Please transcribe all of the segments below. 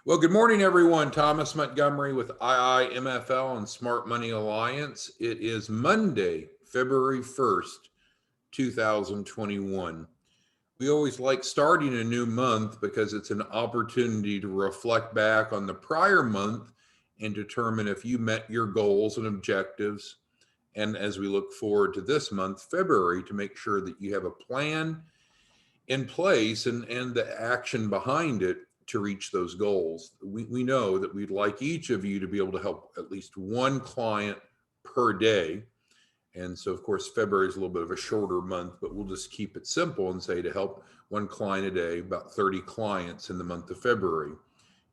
Well, good morning, everyone. Thomas Montgomery with IIMFL and Smart Money Alliance. It is Monday, February 1st, 2021. We always like starting a new month because it's an opportunity to reflect back on the prior month and determine if you met your goals and objectives. And as we look forward to this month, February, to make sure that you have a plan in place and the action behind it to reach those goals. We know that we'd like each of you to be able to help at least one client per day. And so, of course, February is a little bit of a shorter month, but we'll just keep it simple and say to help one client a day, about 30 clients in the month of February.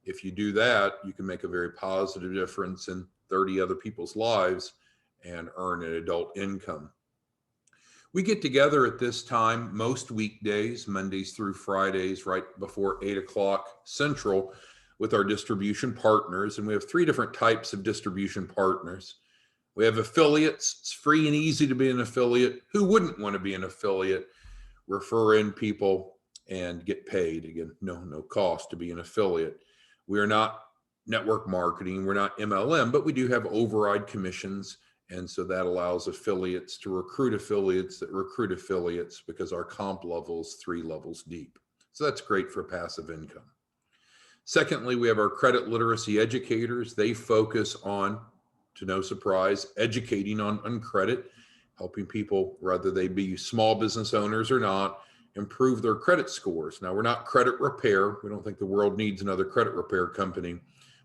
If you do that, you can make a very positive difference in 30 other people's lives and earn an adult income. We get together at this time most weekdays, Mondays through Fridays, right before 8 o'clock Central with our distribution partners. And we have three different types of distribution partners. We have affiliates. It's free and easy to be an affiliate. Who wouldn't want to be an affiliate? Refer in people and get paid. Again, no cost to be an affiliate. We are not network marketing. We're not MLM, but we do have override commissions. And so that allows affiliates to recruit affiliates that recruit affiliates because our comp level is 3 levels deep. So that's great for passive income. Secondly, we have our credit literacy educators. They focus on, to no surprise, educating on credit, helping people, whether they be small business owners or not, improve their credit scores. Now, we're not credit repair. We don't think the world needs another credit repair company,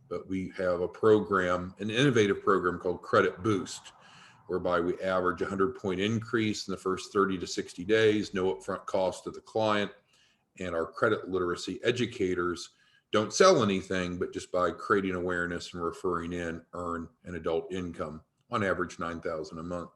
but we have a program, an innovative program called Credit Boost, whereby we average 100-point increase in the first 30 to 60 days, no upfront cost to the client. And our credit literacy educators don't sell anything, but just by creating awareness and referring in, earn an adult income, on average $9,000 a month.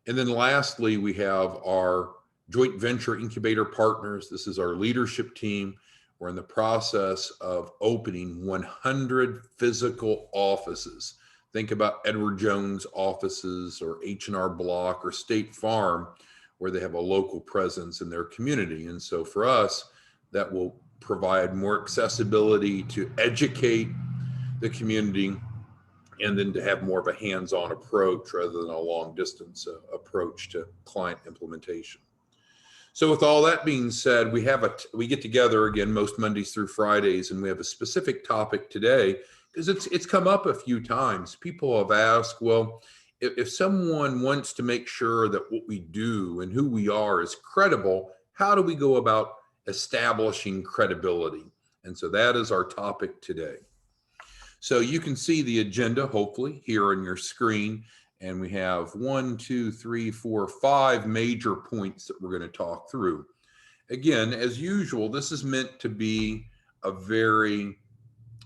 And then lastly, we have our joint venture incubator partners. This is our leadership team. We're in the process of opening 100 physical offices. Think about Edward Jones offices or H&R Block or State Farm, where they have a local presence in their community. And so for us, that will provide more accessibility to educate the community and then to have more of a hands-on approach rather than a long distance approach to client implementation. So with all that being said, we get together again most Mondays through Fridays, and we have a specific topic today because it's come up a few times. People have asked, well, if someone wants to make sure that what we do and who we are is credible, how do we go about establishing credibility? And so that is our topic today. So you can see the agenda, hopefully, here on your screen. And we have 1, 2, 3, 4, 5 major points that we're going to talk through. Again, as usual, this is meant to be a very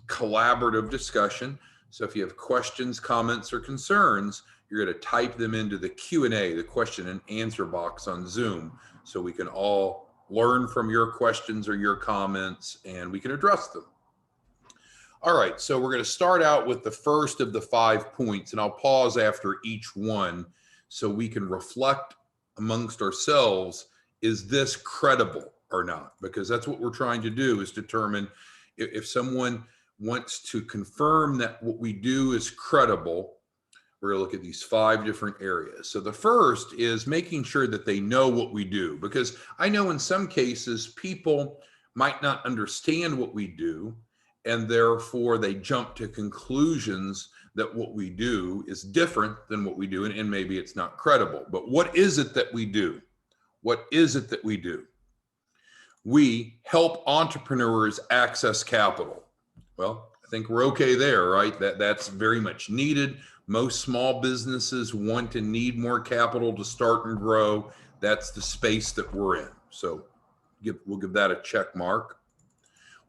collaborative discussion. So if you have questions, comments, or concerns, you're going to type them into the Q&A, the question and answer box on Zoom, so we can all learn from your questions or your comments and we can address them. All right, so we're going to start out with the first of the 5 points, and I'll pause after each one so we can reflect amongst ourselves, is this credible or not? Because that's what we're trying to do, is determine if someone wants to confirm that what we do is credible. We're going to look at these 5 different areas. So the first is making sure that they know what we do, because I know in some cases people might not understand what we do, and therefore they jump to conclusions that what we do is different than what we do, and maybe it's not credible. But what is it that we do? What is it that we do? We help entrepreneurs access capital. Well, I think we're okay there, right? That's very much needed. Most small businesses want and need more capital to start and grow. That's the space that we're in. So we'll give that a check mark.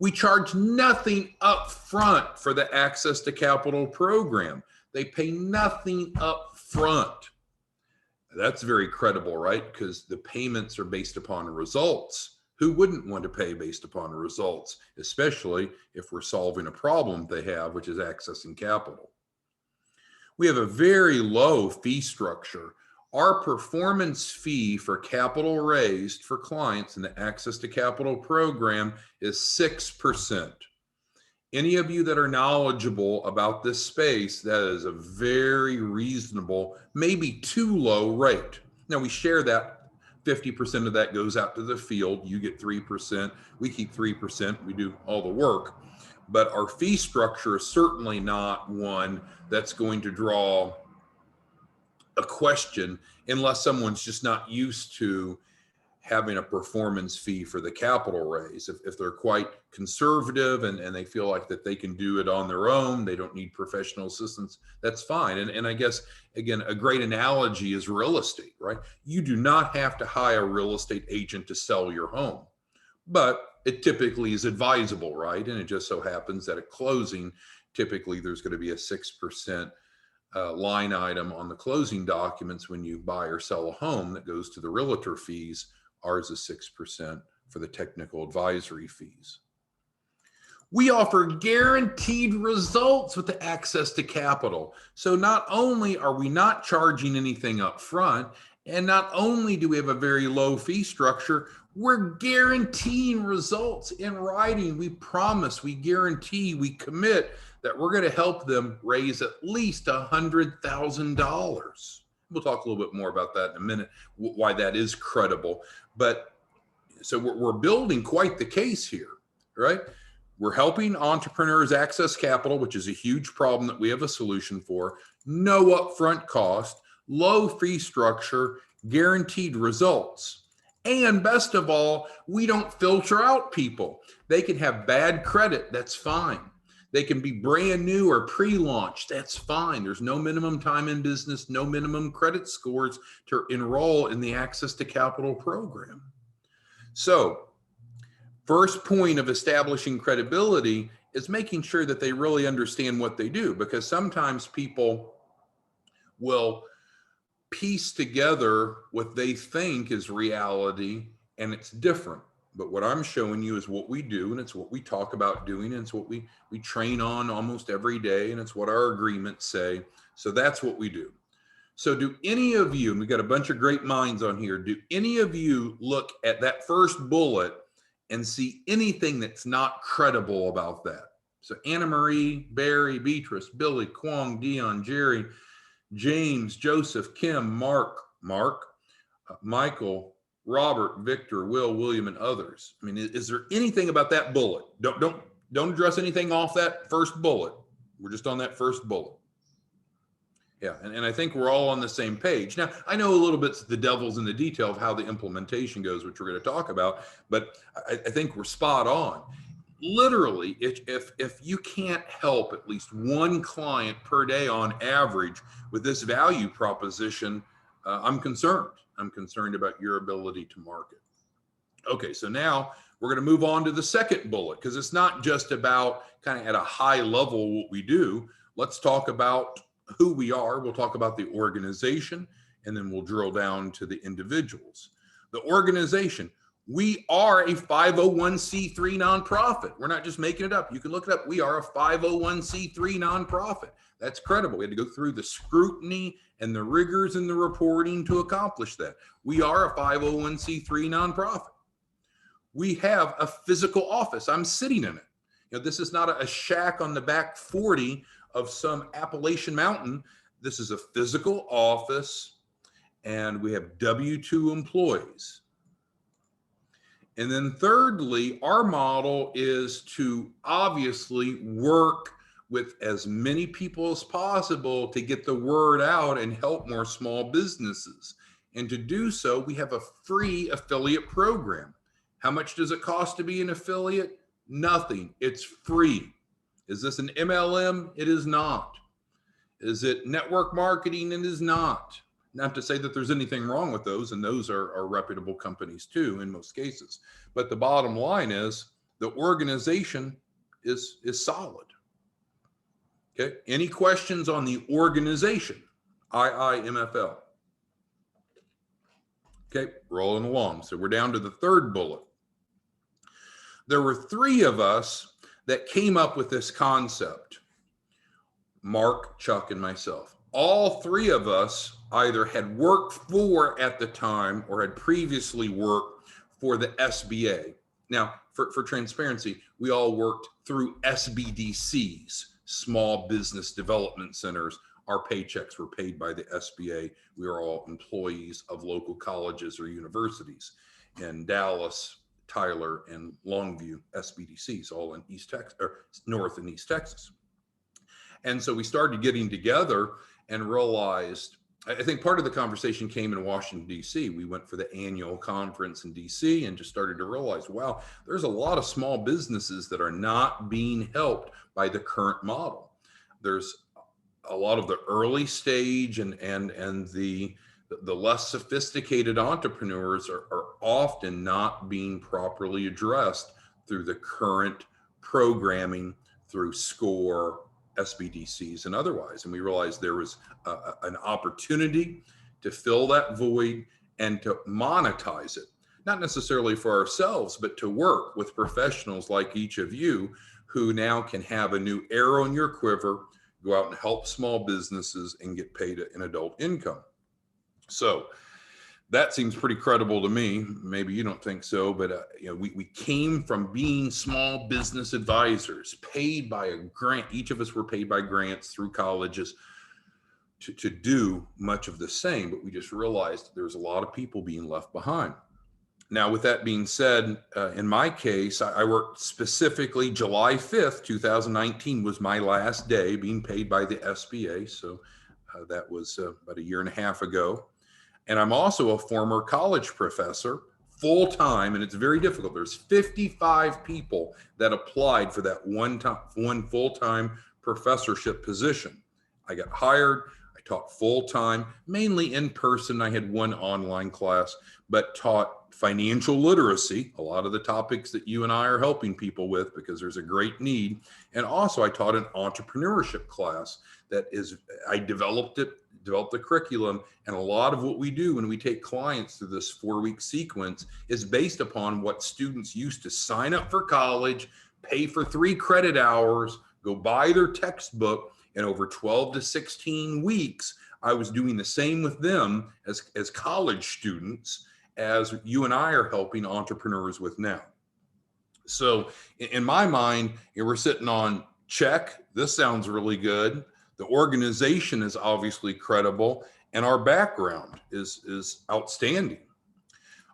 We charge nothing up front for the Access to Capital program. They pay nothing up front. That's very credible, right? Because the payments are based upon results. Who wouldn't want to pay based upon results, especially if we're solving a problem they have, which is accessing capital? We have a very low fee structure. Our performance fee for capital raised for clients in the Access to Capital program is 6%. Any of you that are knowledgeable about this space, that is a very reasonable, maybe too low rate. Now we share that 50% of that goes out to the field. You get 3%, we keep 3%, we do all the work. But our fee structure is certainly not one that's going to draw a question unless someone's just not used to having a performance fee for the capital raise. If they're quite conservative and they feel like that they can do it on their own, they don't need professional assistance, that's fine. And I guess, again, a great analogy is real estate, right? You do not have to hire a real estate agent to sell your home, but it typically is advisable, right? And it just so happens that at closing, typically there's going to be a 6% line item on the closing documents when you buy or sell a home that goes to the realtor fees. Ours is 6% for the technical advisory fees. We offer guaranteed results with the access to capital. So not only are we not charging anything up front, and not only do we have a very low fee structure, we're guaranteeing results in writing. We promise, we guarantee, we commit that we're going to help them raise at least $100,000. We'll talk a little bit more about that in a minute, why that is credible. But so we're building quite the case here, right? We're helping entrepreneurs access capital, which is a huge problem that we have a solution for. No upfront cost, low fee structure, guaranteed results. And best of all, we don't filter out people. They can have bad credit, that's fine. They can be brand new or pre-launch, that's fine. There's no minimum time in business, no minimum credit scores to enroll in the Access to Capital program. So, first point of establishing credibility is making sure that they really understand what they do, because sometimes people will piece together what they think is reality and it's different. But what I'm showing you is what we do, and it's what we talk about doing, and it's what we train on almost every day, and it's what our agreements say. So that's what we do. So do any of you, and we've got a bunch of great minds on here, do any of you look at that first bullet and see anything that's not credible about that? So Anna Marie, Barry, Beatrice, Billy, Kwong, Dion, Jerry, James, Joseph, Kim, Mark, Michael, Robert, Victor, Will, William, and others. I mean, is there anything about that bullet? Don't address anything off that first bullet. We're just on that first bullet. Yeah, and I think we're all on the same page. Now, I know a little bit the devil's in the detail of how the implementation goes, which we're going to talk about, but I think we're spot on. Literally, if you can't help at least one client per day on average with this value proposition, I'm concerned. I'm concerned about your ability to market. Okay, so now we're going to move on to the second bullet, because it's not just about kind of at a high level what we do. Let's talk about who we are. We'll talk about the organization, and then we'll drill down to the individuals. The organization. We are a 501c3 nonprofit. We're not just making it up. You can look it up. We are a 501c3 nonprofit. That's credible. We had to go through the scrutiny and the rigors in the reporting to accomplish that. We are a 501c3 nonprofit. We have a physical office. I'm sitting in it. You know, this is not a shack on the back 40 of some Appalachian mountain. This is a physical office, and we have W-2 employees. And then thirdly, our model is to obviously work with as many people as possible to get the word out and help more small businesses. And to do so, we have a free affiliate program. How much does it cost to be an affiliate? Nothing. It's free. Is this an MLM? It is not. Is it network marketing? It is not. Not to say that there's anything wrong with those, and those are reputable companies too in most cases. But the bottom line is the organization is solid. Okay. Any questions on the organization? IIMFL. Okay, rolling along. So we're down to the third bullet. There were three of us that came up with this concept. Mark, Chuck, and myself. All three of us either had worked for at the time or had previously worked for the SBA. Now, for transparency, we all worked through SBDCs, Small Business Development Centers. Our paychecks were paid by the SBA. We are all employees of local colleges or universities in Dallas, Tyler, and Longview SBDCs, all in East Texas, or North and East Texas. And so we started getting together and realized, I think part of the conversation came in Washington, D.C. We went for the annual conference in D.C. and just started to realize, wow, there's a lot of small businesses that are not being helped by the current model. There's a lot of the early stage and the less sophisticated entrepreneurs are often not being properly addressed through the current programming, through SCORE, SBDCs, and otherwise. And we realized there was an opportunity to fill that void and to monetize it, not necessarily for ourselves, but to work with professionals like each of you who now can have a new arrow in your quiver, go out and help small businesses and get paid an adult income. So that seems pretty credible to me. Maybe you don't think so, but we came from being small business advisors, paid by a grant. Each of us were paid by grants through colleges to do much of the same, but we just realized there's a lot of people being left behind. Now, with that being said, in my case, I worked specifically July 5th, 2019 was my last day being paid by the SBA. So that was about 1.5 years ago. And I'm also a former college professor, full-time, and it's very difficult. There's 55 people that applied for that one full-time professorship position. I got hired. I taught full-time, mainly in person. I had one online class, but taught financial literacy, a lot of the topics that you and I are helping people with because there's a great need. And also I taught an entrepreneurship class I developed the curriculum. And a lot of what we do when we take clients through this 4-week sequence is based upon what students used to sign up for college, pay for 3 credit hours, go buy their textbook, and over 12 to 16 weeks, I was doing the same with them as college students, as you and I are helping entrepreneurs with now. So in my mind, we're sitting on check. This sounds really good. The organization is obviously credible, and our background is outstanding.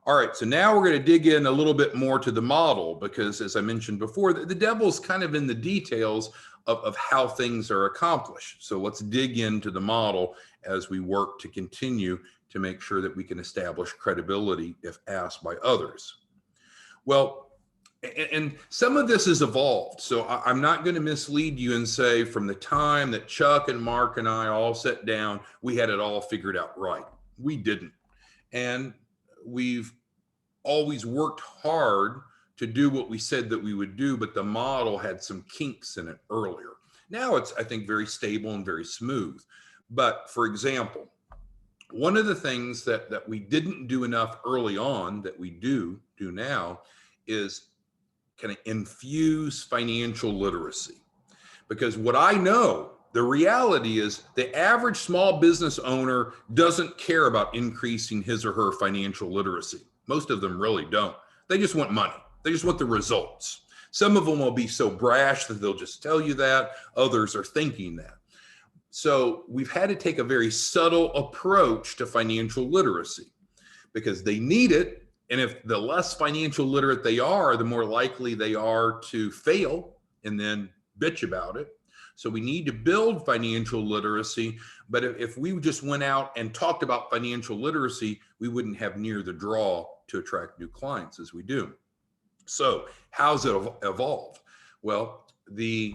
All right, so now we're going to dig in a little bit more to the model because, as I mentioned before, the devil's kind of in the details of how things are accomplished. So let's dig into the model as we work to continue to make sure that we can establish credibility if asked by others. Well, and some of this has evolved. So I'm not going to mislead you and say from the time that Chuck and Mark and I all sat down, we had it all figured out right. We didn't. And we've always worked hard to do what we said that we would do, but the model had some kinks in it earlier. Now it's, I think, very stable and very smooth. But for example, one of the things that we didn't do enough early on that we do now is kind of infuse financial literacy. Because what I know, the reality is the average small business owner doesn't care about increasing his or her financial literacy. Most of them really don't. They just want money. They just want the results. Some of them will be so brash that they'll just tell you that. Others are thinking that. So we've had to take a very subtle approach to financial literacy because they need it. And if the less financial literate they are, the more likely they are to fail and then bitch about it. So we need to build financial literacy. But if we just went out and talked about financial literacy, we wouldn't have near the draw to attract new clients as we do. So how's it evolved? Well, the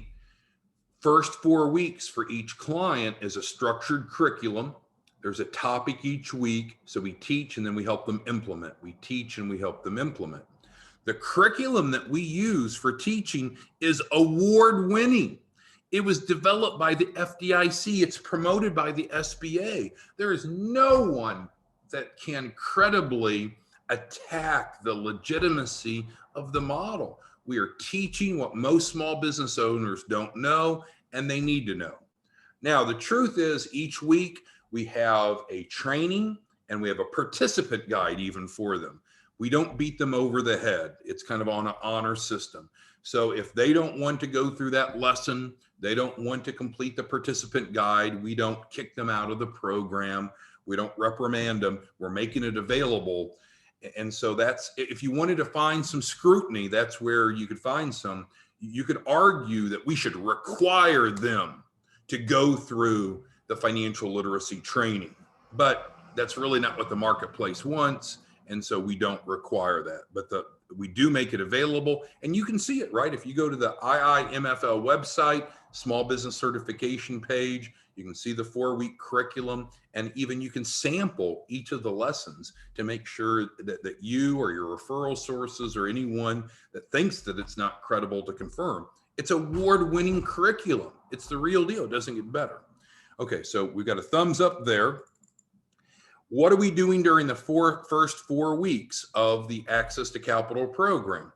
first 4 weeks for each client is a structured curriculum. There's a topic each week. So we teach and then we help them implement. We teach and we help them implement. The curriculum that we use for teaching is award-winning. It was developed by the FDIC. It's promoted by the SBA. There is no one that can credibly attack the legitimacy of the model. We are teaching what most small business owners don't know and they need to know. Now, the truth is each week we have a training and we have a participant guide even for them. We don't beat them over the head. It's kind of on an honor system. So if they don't want to go through that lesson, they don't want to complete the participant guide, we don't kick them out of the program. We don't reprimand them. We're making it available. And so that's, if you wanted to find some scrutiny, that's where you could find some. You could argue that we should require them to go through the financial literacy training, but that's really not what the marketplace wants. And so we don't require that, but we do make it available, and you can see it, right? If you go to the IIMFL website, small business certification page, you can see the 4-week curriculum, and even you can sample each of the lessons to make sure that you or your referral sources or anyone that thinks that it's not credible to confirm. It's award-winning curriculum. It's the real deal. It doesn't get better. Okay, so we've got a thumbs up there. What are we doing during the first 4 weeks of the Access to Capital program?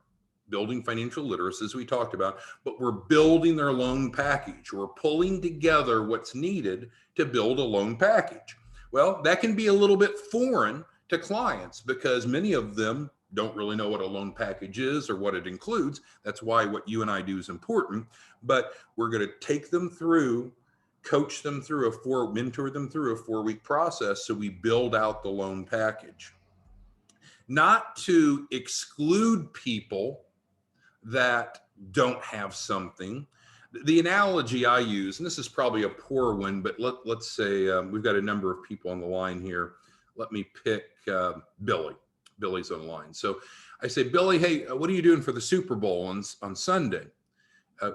Building financial literacy, as we talked about, but we're building their loan package. We're pulling together what's needed to build a loan package. Well, that can be a little bit foreign to clients because many of them don't really know what a loan package is or what it includes. That's why what you and I do is important, but we're going to take them through, coach them through mentor them through a 4-week process so we build out the loan package. Not to exclude people that don't have something. The analogy I use, and this is probably a poor one, but let's say we've got a number of people on the line here. Let me pick Billy. Billy's on the line. So I say, Billy, hey, what are you doing for the Super Bowl on Sunday?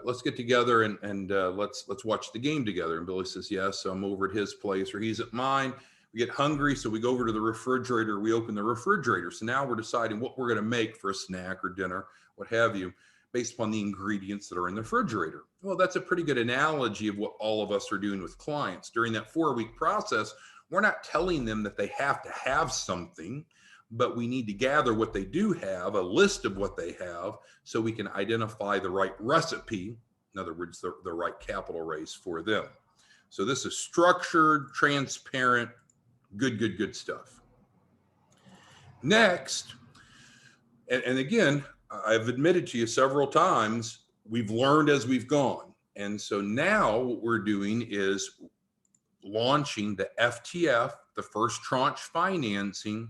Let's get together and let's watch the game together. And Billy says, yes. So I'm over at his place or he's at mine. We get hungry, so we go over to the refrigerator. We open the refrigerator. So now we're deciding what we're going to make for a snack or dinner, what have you, based upon the ingredients that are in the refrigerator. Well, that's a pretty good analogy of what all of us are doing with clients. During that 4-week process, we're not telling them that they have to have something, but we need to gather what they do have, a list of what they have, so we can identify the right recipe, in other words, the right capital raise for them. So this is structured, transparent, good stuff. Next, and again, I've admitted to you several times, we've learned as we've gone. And so now what we're doing is launching the FTF, the first tranche financing,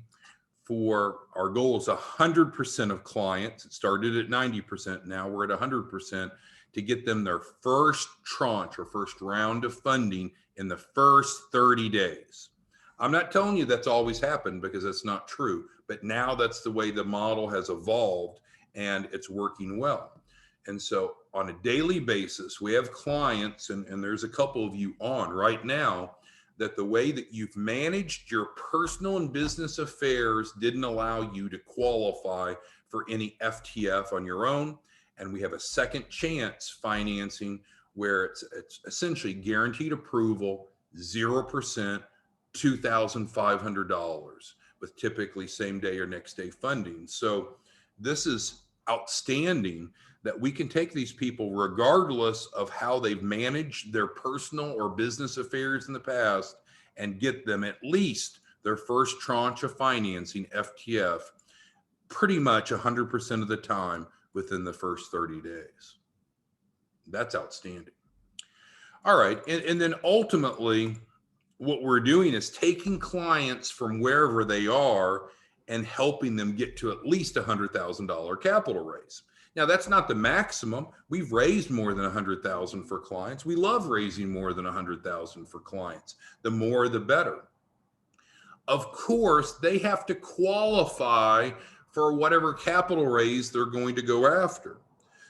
for our goal is 100% of clients. It started at 90%. Now we're at 100% to get them their first tranche or first round of funding in the first 30 days. I'm not telling you that's always happened because that's not true, but now that's the way the model has evolved and it's working well. And so on a daily basis, we have clients, and there's a couple of you on right now, that the way that you've managed your personal and business affairs didn't allow you to qualify for any FTF on your own. And we have a second chance financing where it's essentially guaranteed approval, 0%, $2,500 with typically same day or next day funding. So this is outstanding that we can take these people regardless of how they've managed their personal or business affairs in the past and get them at least their first tranche of financing, FTF, pretty much 100% of the time within the first 30 days. That's outstanding. All right, and then ultimately, what we're doing is taking clients from wherever they are and helping them get to at least $100,000 capital raise. Now, that's not the maximum. We've raised more than $100,000 for clients. We love raising more than $100,000 for clients. The more, the better. Of course, they have to qualify for whatever capital raise they're going to go after.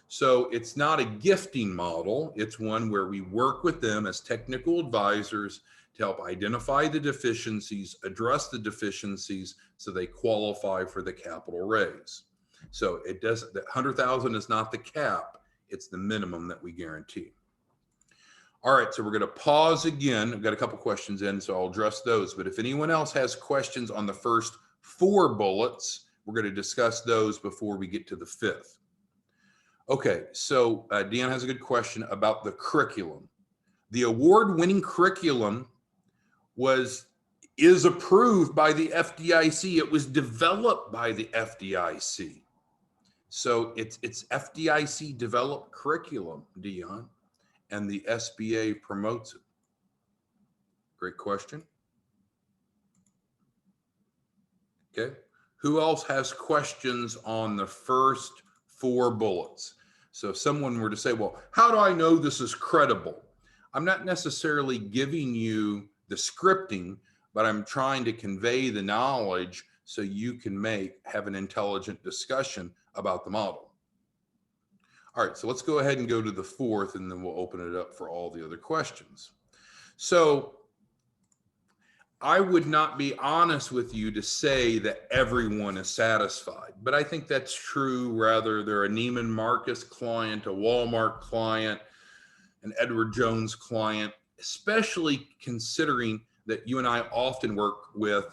So it's not a gifting model. It's one where we work with them as technical advisors to help identify the deficiencies, address the deficiencies so they qualify for the capital raise. So it doesn't, that 100,000 is not the cap, it's the minimum that we guarantee. All right, so we're going to pause again. I've got a couple questions in, so I'll address those. But if anyone else has questions on the first 4 bullets, we're going to discuss those before we get to the 5th. Okay, so Deanne has a good question about the curriculum. The award-winning curriculum was is approved by the FDIC. It was developed by the FDIC. So it's FDIC developed curriculum, Dion, and the SBA promotes it. Great question. Okay. Who else has questions on the first 4 bullets? So if someone were to say, well, how do I know this is credible? I'm not necessarily giving you the scripting, but I'm trying to convey the knowledge so you can have an intelligent discussion about the model. All right, so let's go ahead and go to the 4th, and then we'll open it up for all the other questions. So I would not be honest with you to say that everyone is satisfied, but I think that's true. Rather, they're a Neiman Marcus client, a Walmart client, an Edward Jones client, especially considering that you and I often work with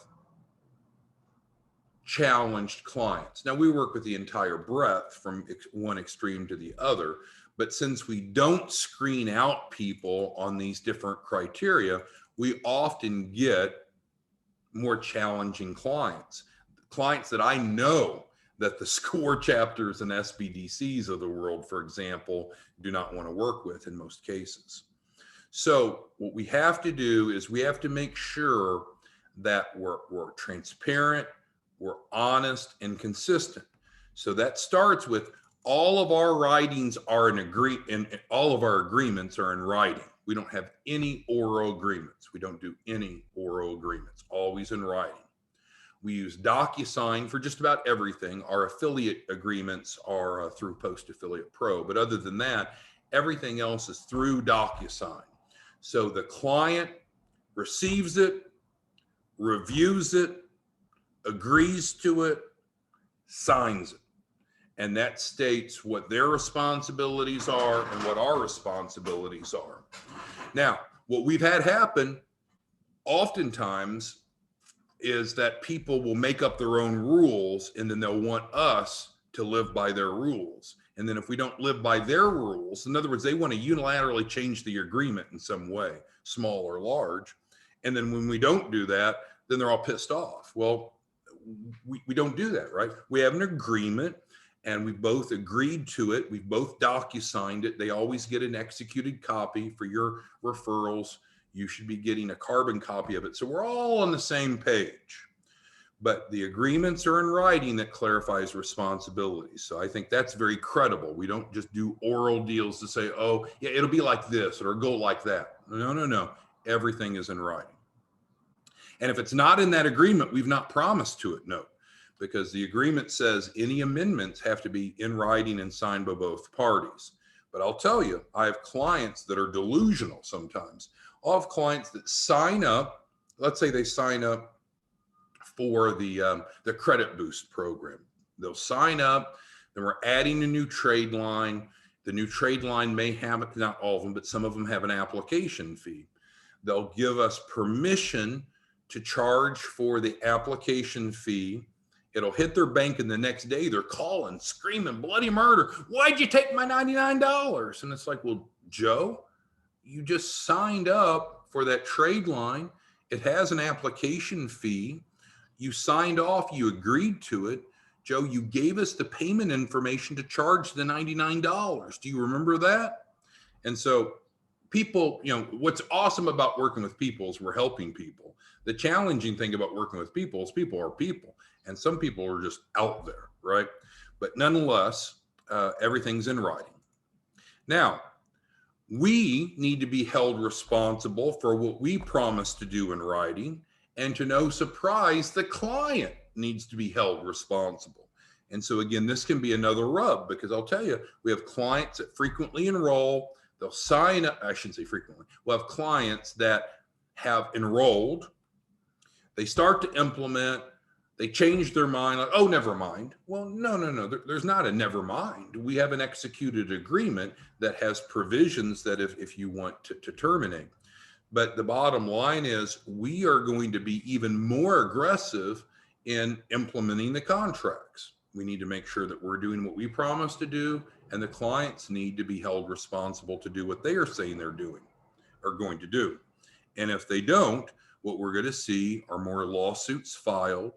challenged clients. Now, we work with the entire breadth from one extreme to the other, but since we don't screen out people on these different criteria, we often get more challenging clients that I know that the SCORE chapters and SBDCs of the world, for example, do not want to work with in most cases. So what we have to do is we have to make sure that we're transparent, we're honest and consistent. So that starts with all of our writings are and all of our agreements are in writing. We don't have any oral agreements. We don't do any oral agreements, always in writing. We use DocuSign for just about everything. Our affiliate agreements are through Post Affiliate Pro, but other than that, everything else is through DocuSign. So the client receives it, reviews it, agrees to it, signs it. And that states what their responsibilities are and what our responsibilities are. Now, what we've had happen oftentimes is that people will make up their own rules and then they'll want us to live by their rules. And then if we don't live by their rules, in other words, they want to unilaterally change the agreement in some way, small or large. And then when we don't do that, then they're all pissed off. Well, we don't do that, right? We have an agreement and we both agreed to it. We've both DocuSigned it. They always get an executed copy for your referrals. You should be getting a carbon copy of it. So we're all on the same page. But the agreements are in writing that clarifies responsibilities. So I think that's very credible. We don't just do oral deals to say, oh, yeah, it'll be like this or go like that. No. Everything is in writing. And if it's not in that agreement, we've not promised to it, no, because the agreement says any amendments have to be in writing and signed by both parties. But I'll tell you, I have clients that are delusional sometimes. I'll have clients that sign up, let's say they sign up for the credit boost program. They'll sign up, then we're adding a new trade line. The new trade line may have, not all of them, but some of them have an application fee. They'll give us permission to charge for the application fee. It'll hit their bank, and the next day they're calling, screaming, bloody murder. Why'd you take my $99? And it's like, well, Joe, you just signed up for that trade line. It has an application fee. You signed off, you agreed to it. Joe, you gave us the payment information to charge the $99. Do you remember that? And so people, what's awesome about working with people is we're helping people. The challenging thing about working with people is people are people, and some people are just out there, right? But nonetheless, everything's in writing. Now, we need to be held responsible for what we promised to do in writing, and to no surprise, the client needs to be held responsible. And so again, this can be another rub, because I'll tell you, we have clients that frequently enroll. They'll sign up, I shouldn't say frequently. We'll have clients that have enrolled. They start to implement. They change their mind, like, oh, never mind. Well, no. There's not a never mind. We have an executed agreement that has provisions that if you want to terminate. But the bottom line is we are going to be even more aggressive in implementing the contracts. We need to make sure that we're doing what we promised to do, and the clients need to be held responsible to do what they are saying they're doing or going to do. And if they don't, what we're going to see are more lawsuits filed.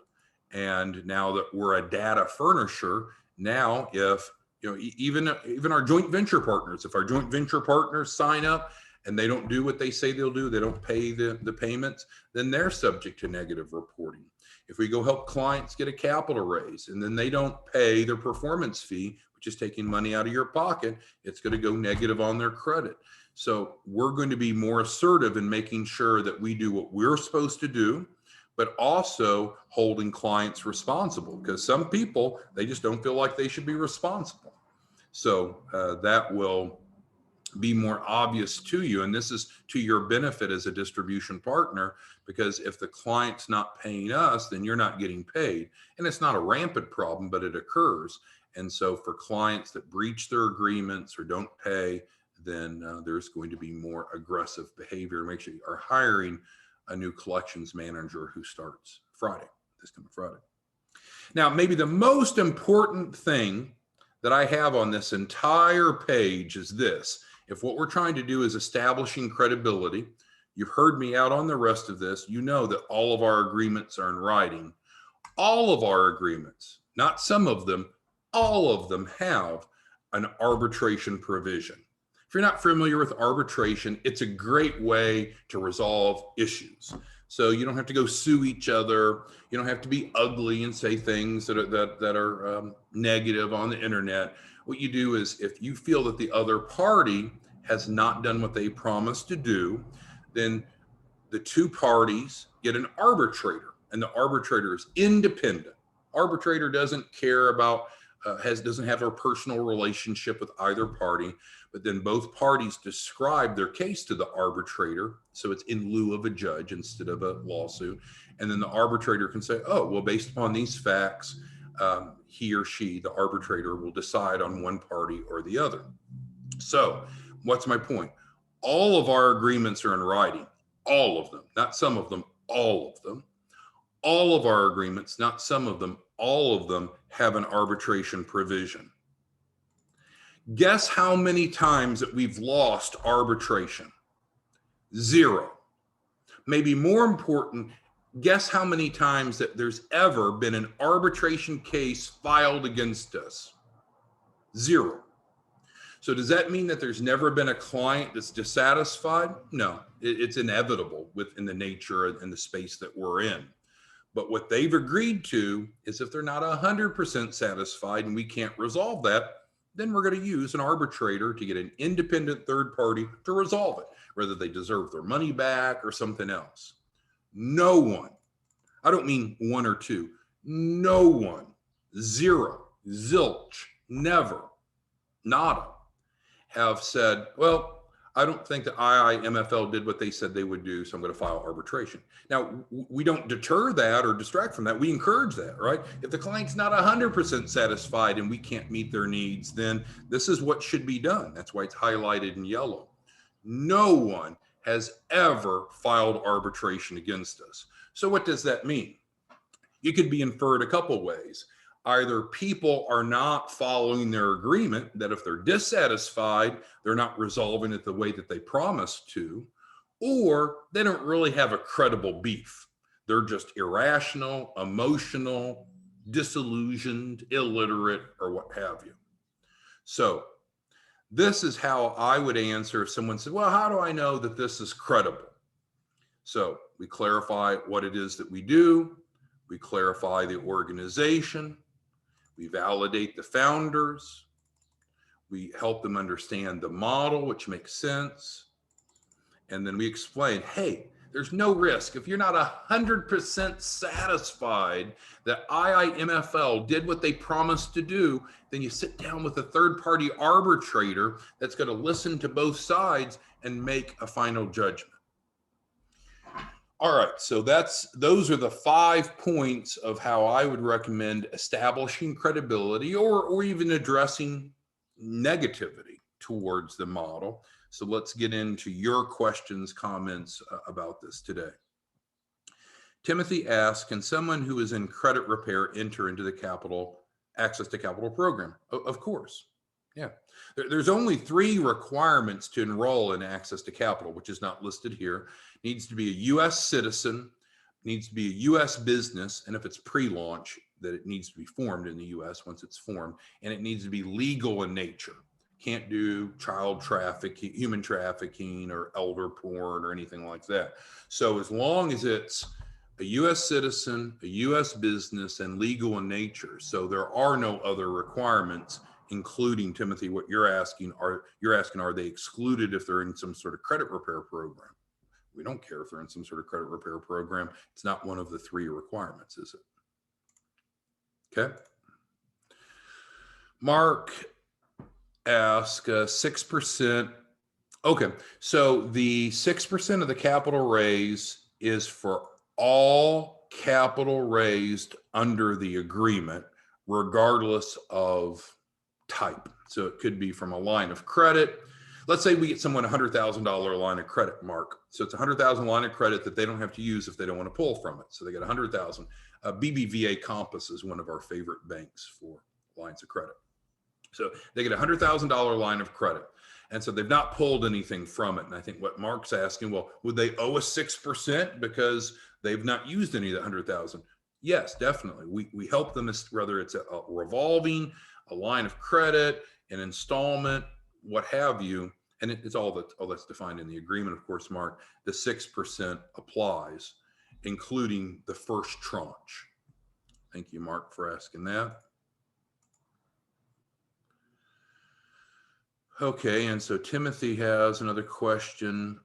And now that we're a data furnisher, now if even our joint venture partners, if our joint venture partners sign up and they don't do what they say they'll do, they don't pay the payments, then they're subject to negative reporting. If we go help clients get a capital raise and then they don't pay their performance fee, which is taking money out of your pocket, it's going to go negative on their credit. So we're going to be more assertive in making sure that we do what we're supposed to do, but also holding clients responsible, because some people, they just don't feel like they should be responsible. So that will be more obvious to you. And this is to your benefit as a distribution partner, because if the client's not paying us, then you're not getting paid. And it's not a rampant problem, but it occurs. And so for clients that breach their agreements or don't pay, then there's going to be more aggressive behavior. Make sure you are hiring a new collections manager who starts this coming Friday. Now, maybe the most important thing that I have on this entire page is this. If what we're trying to do is establishing credibility, you've heard me out on the rest of this, you know that all of our agreements are in writing. All of our agreements, not some of them, all of them have an arbitration provision. If you're not familiar with arbitration, it's a great way to resolve issues. So you don't have to go sue each other. You don't have to be ugly and say things that are negative on the internet. What you do is, if you feel that the other party has not done what they promised to do, then the two parties get an arbitrator, and the arbitrator is independent. Arbitrator doesn't care about, doesn't have a personal relationship with either party, but then both parties describe their case to the arbitrator. So it's in lieu of a judge instead of a lawsuit. And then the arbitrator can say, oh, well, based upon these facts, he or she, the arbitrator, will decide on one party or the other. So what's my point? All of our agreements are in writing, all of them, not some of them, all of them. All of our agreements, not some of them, all of them have an arbitration provision. Guess how many times that we've lost arbitration? 0. Maybe more important, guess how many times that there's ever been an arbitration case filed against us? 0. So does that mean that there's never been a client that's dissatisfied? No, it's inevitable within the nature and the space that we're in. But what they've agreed to is, if they're not 100% satisfied and we can't resolve that, then we're going to use an arbitrator to get an independent third party to resolve it, whether they deserve their money back or something else. No one, I don't mean one or two, no one, 0, zilch, never, nada, have said, well, I don't think the IIMFL did what they said they would do, so I'm going to file arbitration. Now, we don't deter that or distract from that. We encourage that, right? If the client's not 100% satisfied and we can't meet their needs, then this is what should be done. That's why it's highlighted in yellow. No one has ever filed arbitration against us. So what does that mean? It could be inferred a couple ways. Either people are not following their agreement, that if they're dissatisfied, they're not resolving it the way that they promised to, or they don't really have a credible beef. They're just irrational, emotional, disillusioned, illiterate, or what have you. So this is how I would answer if someone said, well, how do I know that this is credible? So we clarify what it is that we do. We clarify the organization. We validate the founders. We help them understand the model, which makes sense. And then we explain, hey, there's no risk. If you're not 100% satisfied that IIMFL did what they promised to do, then you sit down with a third-party arbitrator that's going to listen to both sides and make a final judgment. All right, so those are the 5 points of how I would recommend establishing credibility or even addressing negativity towards the model. So let's get into your questions, comments about this today. Timothy asks, can someone who is in credit repair enter into the access to capital program? Of course. Yeah. There's only 3 requirements to enroll in access to capital, which is not listed here. Needs to be a U.S. citizen, needs to be a U.S. business, and if it's pre-launch, that it needs to be formed in the U.S. once it's formed, and it needs to be legal in nature. Can't do child trafficking, human trafficking, or elder porn or anything like that. So as long as it's a U.S. citizen, a U.S. business, and legal in nature, so there are no other requirements, including, Timothy, what you're asking, are they excluded if they're in some sort of credit repair program? We don't care if they're in some sort of credit repair program. It's not one of the 3 requirements, is it? Okay. Mark asked 6%. Okay, so the 6% of the capital raise is for all capital raised under the agreement, regardless of type. So it could be from a line of credit. Let's say we get someone a $100,000 line of credit, Mark. So it's a $100,000 line of credit that they don't have to use if they don't want to pull from it. So they get 100,000. BBVA Compass is one of our favorite banks for lines of credit. So they get a $100,000 line of credit. And so they've not pulled anything from it. And I think what Mark's asking, well, would they owe us 6% because they've not used any of that 100,000? Yes, definitely. We help them, whether it's a revolving, a line of credit, an installment, what have you. And it's all that's defined in the agreement, of course, Mark. The 6% applies, including the first tranche. Thank you, Mark, for asking that. Okay, and so Timothy has another question.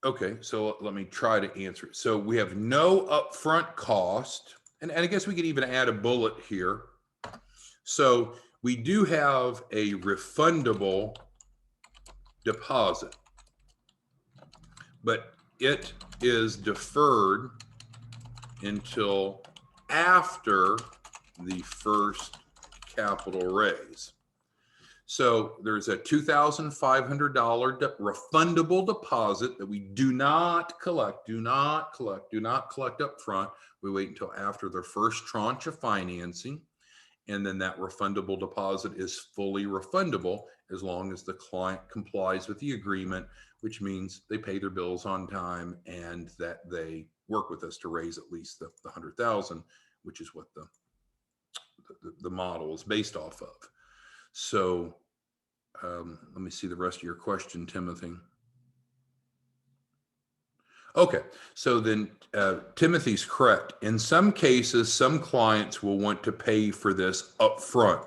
Okay, so let me try to answer it. So we have no upfront cost, and I guess we could even add a bullet here. So we do have a refundable deposit, but it is deferred until after the first capital raise. So there's a $2,500 refundable deposit that we do not collect up front. We wait until after the first tranche of financing. And then that refundable deposit is fully refundable as long as the client complies with the agreement, which means they pay their bills on time and that they work with us to raise at least the 100,000, which is what the model is based off of. So let me see the rest of your question, Timothy. Okay, so then Timothy's correct. In some cases, some clients will want to pay for this up front.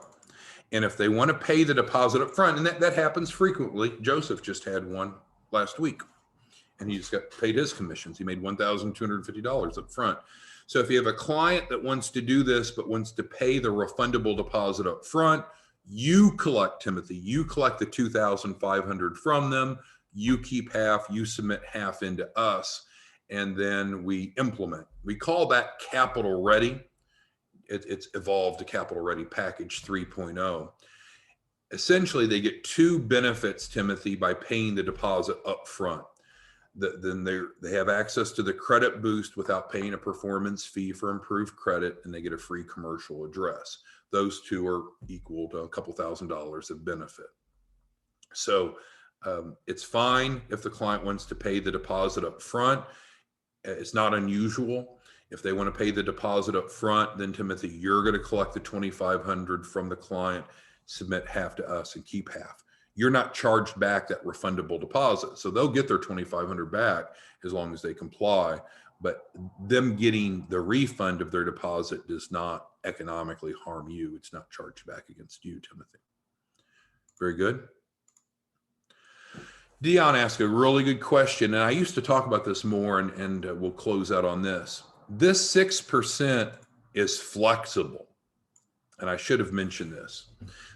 And if they want to pay the deposit up front, and that happens frequently, Joseph just had one last week, and he just got paid his commissions. He made $1,250 up front. So if you have a client that wants to do this, but wants to pay the refundable deposit up front, you collect, Timothy, you collect the $2,500 from them. You keep half, you submit half into us, and then we implement. We call that capital ready. It's evolved to capital ready package 3.0. Essentially, they get 2 benefits, Timothy, by paying the deposit up front. Then they have access to the credit boost without paying a performance fee for improved credit, and they get a free commercial address. Those 2 are equal to a couple $1,000s of benefit. So it's fine if the client wants to pay the deposit up front. It's not unusual. If they want to pay the deposit up front, then Timothy, you're going to collect the $2,500 from the client, submit half to us, and keep half. You're not charged back that refundable deposit. So they'll get their $2,500 back as long as they comply. But them getting the refund of their deposit does not economically harm you. It's not charged back against you, Timothy. Very good. Dion asked a really good question, and I used to talk about this more, and we'll close out on this. This 6% is flexible, and I should have mentioned this.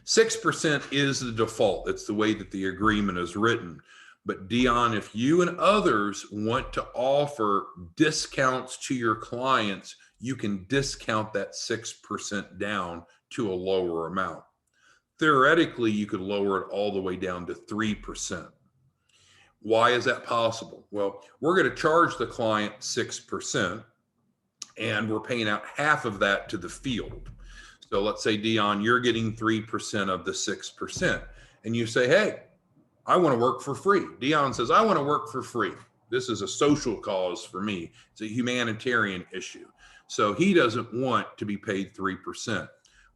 6% is the default. It's the way that the agreement is written. But Dion, if you and others want to offer discounts to your clients, you can discount that 6% down to a lower amount. Theoretically, you could lower it all the way down to 3%. Why is that possible? Well, we're going to charge the client 6%, and we're paying out half of that to the field. So let's say, Dion, you're getting 3% of the 6%. And you say, hey, I want to work for free. Dion says, I want to work for free. This is a social cause for me. It's a humanitarian issue. So he doesn't want to be paid 3%.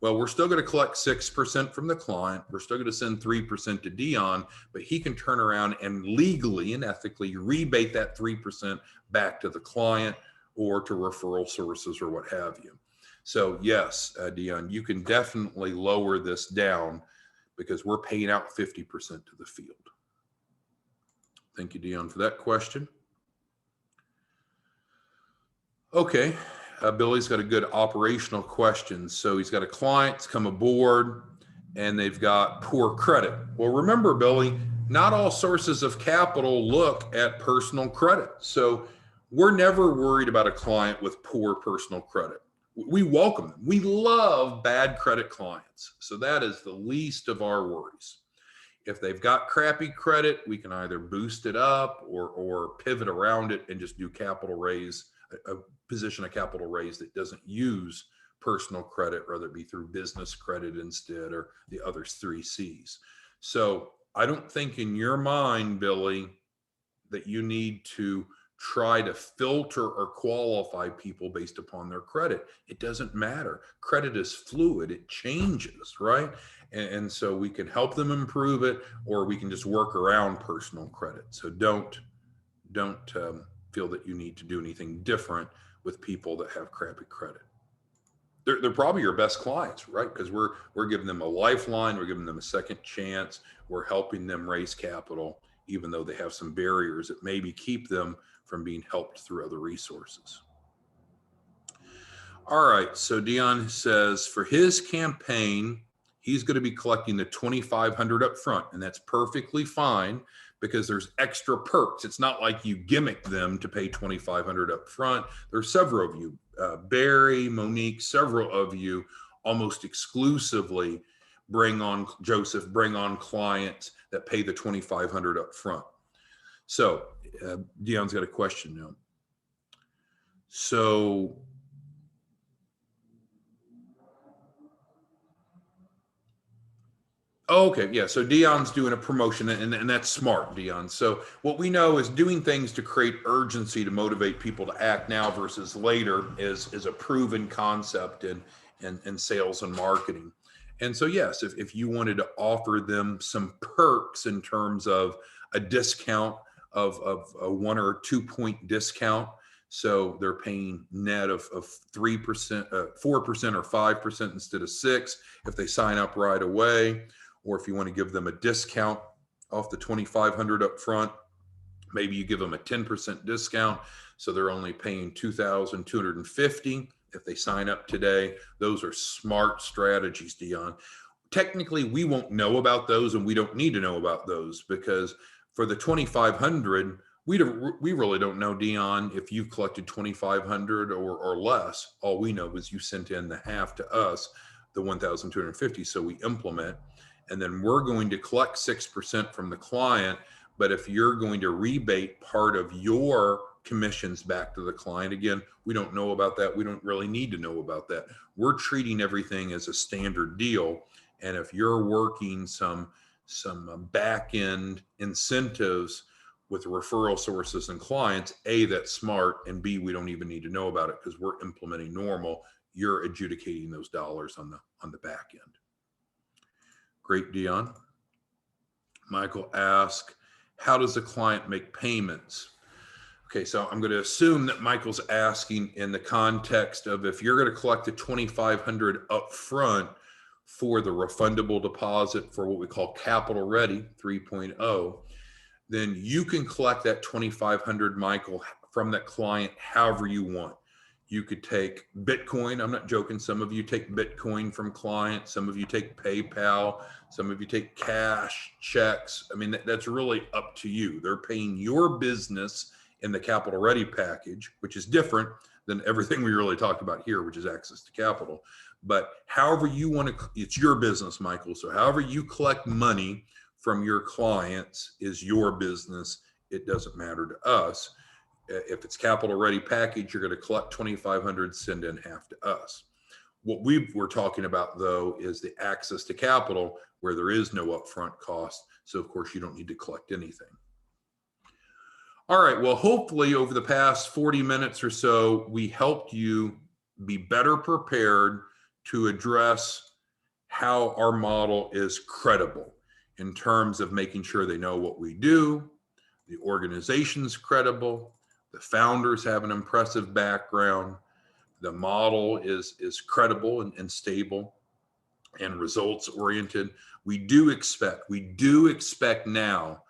Well, we're still going to collect 6% from the client. We're still going to send 3% to Dion, but he can turn around and legally and ethically rebate that 3% back to the client or to referral sources or what have you. So yes, Dion, you can definitely lower this down because we're paying out 50% to the field. Thank you, Dion, for that question. Okay, Billy's got a good operational question. So he's got a client's come aboard and they've got poor credit. Well, remember, Billy, not all sources of capital look at personal credit. So we're never worried about a client with poor personal credit. We welcome them. We love bad credit clients. So that is the least of our worries. If they've got crappy credit, we can either boost it up or pivot around it and just do capital raise, a position of capital raise that doesn't use personal credit, whether it be through business credit instead or the other 3 C's. So I don't think in your mind, Billy, that you need to try to filter or qualify people based upon their credit. It doesn't matter. Credit is fluid. It changes, right? And so we can help them improve it, or we can just work around personal credit. So don't feel that you need to do anything different with people that have crappy credit. They're probably your best clients, right? Because we're giving them a lifeline. We're giving them a second chance. We're helping them raise capital, even though they have some barriers that maybe keep them from being helped through other resources. All right, so Dion says for his campaign, he's going to be collecting the $2,500 up front, and that's perfectly fine because there's extra perks. It's not like you gimmick them to pay $2,500 up front. There's several of you, Barry, Monique, several of you almost exclusively bring on clients that pay the $2,500 up front. So Dion's got a question now. So okay, yeah, so Dion's doing a promotion, and that's smart, Dion. So what we know is doing things to create urgency to motivate people to act now versus later is a proven concept in sales and marketing. And so yes, if you wanted to offer them some perks in terms of a discount of a 1 or 2 point discount, so they're paying net of 3%, 4% or 5% instead of 6% if they sign up right away. Or if you want to give them a discount off the $2,500 up front, maybe you give them a 10% discount. So they're only paying $2,250 if they sign up today. Those are smart strategies, Dion. Technically, we won't know about those, and we don't need to know about those, because for the $2,500, we really don't know, Dion, if you've collected $2,500 or less. All we know is you sent in the half to us, the $1,250. So we implement. And then we're going to collect 6% from the client. But if you're going to rebate part of your commissions back to the client, again, we don't know about that. We don't really need to know about that. We're treating everything as a standard deal. And if you're working some back end incentives with referral sources and clients, A, that's smart, and B, we don't even need to know about it because we're implementing normal. You're adjudicating those dollars on the back end. Great, Dion. Michael asked, how does the client make payments? Okay, so I'm going to assume that Michael's asking in the context of if you're going to collect the $2,500 up front for the refundable deposit for what we call Capital Ready 3.0, then you can collect that $2,500, Michael, from that client however you want. You could take Bitcoin. I'm not joking. Some of you take Bitcoin from clients. Some of you take PayPal. Some of you take cash, checks. I mean, that's really up to you. They're paying your business in the Capital Ready package, which is different than everything we really talked about here, which is access to capital. But however you want to, it's your business, Michael. So however you collect money from your clients is your business. It doesn't matter to us. If it's Capital Ready package, you're going to collect $2,500, send in half to us. What we were talking about, though, is the access to capital where there is no upfront cost. So, of course, you don't need to collect anything. All right. Well, hopefully over the past 40 minutes or so, we helped you be better prepared to address how our model is credible in terms of making sure they know what we do, the organization's credible, the founders have an impressive background, the model is credible and stable and results oriented. We do expect now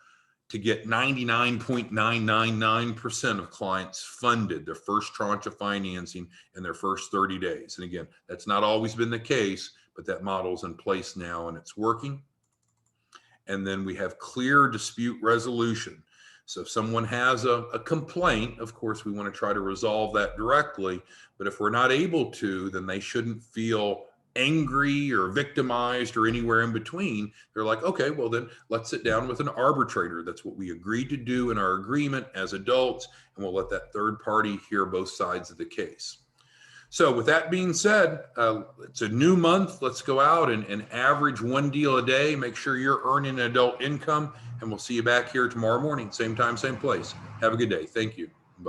to get 99.999% of clients funded their first tranche of financing in their first 30 days. And again, that's not always been the case, but that model's in place now and it's working. And then we have clear dispute resolution. So if someone has a complaint, of course, we want to try to resolve that directly. But if we're not able to, then they shouldn't feel angry or victimized or anywhere in between. They're like, okay, well then let's sit down with an arbitrator. That's what we agreed to do in our agreement as adults, and we'll let that third party hear both sides of the case. So with that being said, it's a new month. Let's go out and average one deal a day. Make sure you're earning adult income, and we'll see you back here tomorrow morning, same time, same place. Have a good day. Thank you.